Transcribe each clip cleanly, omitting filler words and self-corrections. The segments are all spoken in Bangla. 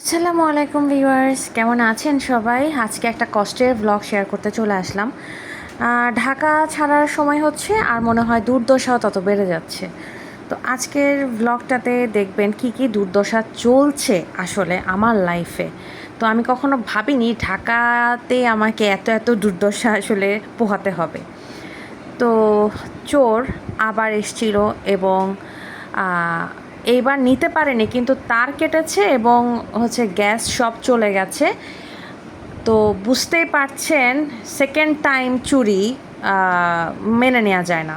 আসসালামু আলাইকুম ভিউয়ার্স, কেমন আছেন সবাই? আজকে একটা কষ্টের ব্লগ শেয়ার করতে চলে আসলাম। ঢাকা ছাড়ার সময় হচ্ছে আর মনে হয় দুর্দশাও তত বেড়ে যাচ্ছে। তো আজকের ব্লগটাতে দেখবেন কি কি দুর্দশা চলছে আসলে আমার লাইফে। তো আমি কখনো ভাবিনি ঢাকাতে আমাকে এত এত দুর্দশা আসলে পোহাতে হবে। তো চোর আবার এসছিল এবং এইবার নিতে পারেনি, কিন্তু তার কেটেছে এবং হচ্ছে গ্যাস সব চলে গেছে। তো বুঝতেই পারছেন সেকেন্ড টাইম চুরি মেনে নেওয়া যায় না।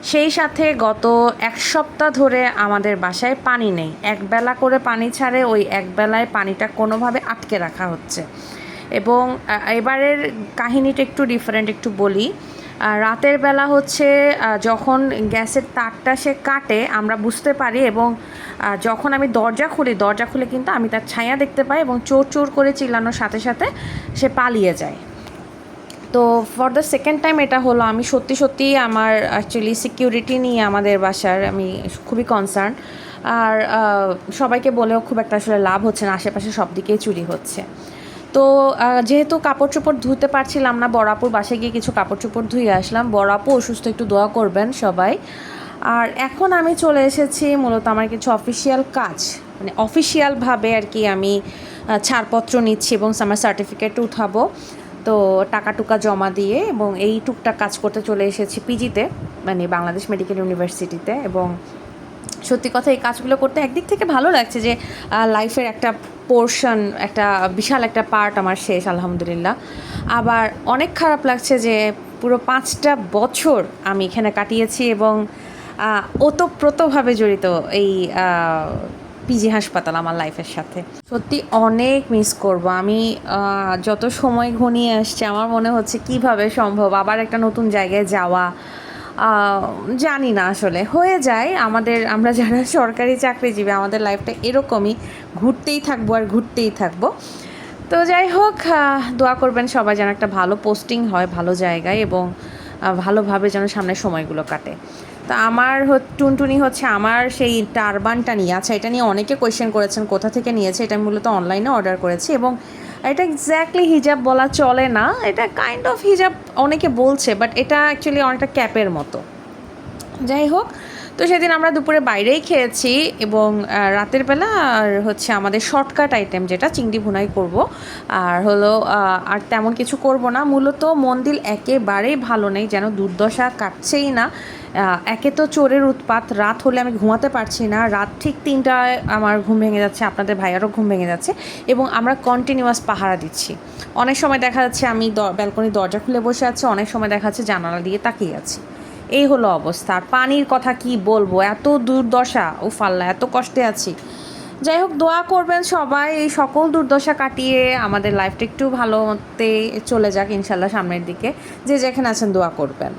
সেই সাথে গত এক সপ্তাহ ধরে আমাদের বাসায় পানি নেই, একবেলা করে পানি ছাড়ে, ওই একবেলায় পানিটা কোনোভাবে আটকে রাখা হচ্ছে। এবং এবারের কাহিনীটা একটু ডিফারেন্ট, একটু বলি। রাতের বেলা হচ্ছে যখন গ্যাসের তারটা সে কাটে আমরা বুঝতে পারি, এবং যখন আমি দরজা খুলে কিন্তু আমি তার ছায়া দেখতে পাই এবং চোর চোর করে চিল্লানোর সাথে সাথে সে পালিয়ে যায়। তো ফর দ্য সেকেন্ড টাইম এটা হলো। আমি সত্যি আমার অ্যাকচুয়ালি সিকিউরিটি নিয়ে আমাদের বাসার আমি খুবই কনসার্ন। আর সবাইকে বলেও খুব একটা আসলে লাভ হচ্ছে না, আশেপাশে সব দিকেই চুরি হচ্ছে। তো যেহেতু কাপড় চোপড় ধুতে পারছিলাম না, বড়াপুর বাসায় গিয়ে কিছু কাপড় চোপড় ধুয়ে আসলাম। বড়াপু অসুস্থ, একটু দোয়া করবেন সবাই। আর এখন আমি চলে এসেছি মূলত আমার কিছু অফিসিয়াল কাজ, মানে অফিসিয়ালভাবে আর কি আমি ছাড়পত্র নিচ্ছি এবং আমার সার্টিফিকেট উঠাবো। তো টাকা টুকা জমা দিয়ে এবং এই টুকটাক কাজ করতে চলে এসেছি পিজিতে, মানে বাংলাদেশ মেডিকেল ইউনিভার্সিটিতে। এবং সত্যি কথা এই কাজগুলো করতে একদিক থেকে ভালো লাগছে যে লাইফের একটা পোর্শন, একটা বিশাল একটা পার্ট আমার শেষ আলহামদুলিল্লাহ। আবার অনেক খারাপ লাগছে যে পুরো 5টা বছর আমি এখানে কাটিয়েছি এবং ওতপ্রোতভাবে জড়িত এই পিজি হাসপাতাল আমার লাইফের সাথে। সত্যি অনেক মিস করব আমি। যত সময় ঘনিয়ে আসছে আমার মনে হচ্ছে কিভাবে সম্ভব আবার একটা নতুন জায়গায় যাওয়া। জানি না, আসলে হয়ে যায় আমাদের, আমরা যারা সরকারি চাকরিজীবী আমাদের লাইফটা এরকমই, ঘুরতেই থাকবো আর ঘুরতেই থাকবো। তো যাই হোক, দোয়া করবেন সবাই যেন একটা ভালো পোস্টিং হয় ভালো জায়গায় এবং ভালোভাবে যেন সামনের সময়গুলো কাটে। তো আমার টুনটুনি হচ্ছে আমার সেই টারবানটা নিয়ে, আচ্ছা এটা নিয়ে অনেকে কোয়েশ্চেন করেছেন কোথা থেকে নিয়েছে। এটা মূলত অনলাইনে অর্ডার করেছি এবং এটা এক্স্যাক্টলি হিজাব বলা চলে না, এটা কাইন্ড অফ হিজাব অনেকে বলছে, বাট এটা অ্যাকচুয়ালি অনেকটা ক্যাপের মতো। যাই হোক, তো সেদিন আমরা দুপুরে বাইরেই খেয়েছি এবং রাতের বেলা আর হচ্ছে আমাদের শর্টকাট আইটেম যেটা চিংড়ি ভুনাই করব। আর হলো আর তেমন কিছু করব না। মূলত মন্দির একেবারেই ভালো নেই, যেন দুর্দশা কাটছেই না। একে তো চোরের উৎপাত, রাত হলে আমি ঘুমাতে পারছি না। রাত ঠিক 3টায় আমার ঘুম ভেঙে যাচ্ছে, আপনাদের ভাইয়ারও ঘুম ভেঙে যাচ্ছে এবং আমরা কন্টিনিউয়াস পাহারা দিচ্ছি। অনেক সময় দেখা যাচ্ছে আমি ব্যালকনির দরজা খুলে বসে আছি, অনেক সময় দেখা যাচ্ছে জানালা দিয়ে তাকিয়ে আছি। এই হলো অবস্থা। আর পানির কথা কি বলবো, এত দুর্দশা, উফ আল্লাহ, এত কষ্টে আছি। যাই হোক, দোয়া করবেন সবাই এই সকল দুর্দশা কাটিয়ে আমাদের লাইফটা একটু ভালোতে চলে যাক ইনশাল্লাহ সামনের দিকে। যে যেখানে আছেন দোয়া করবেন।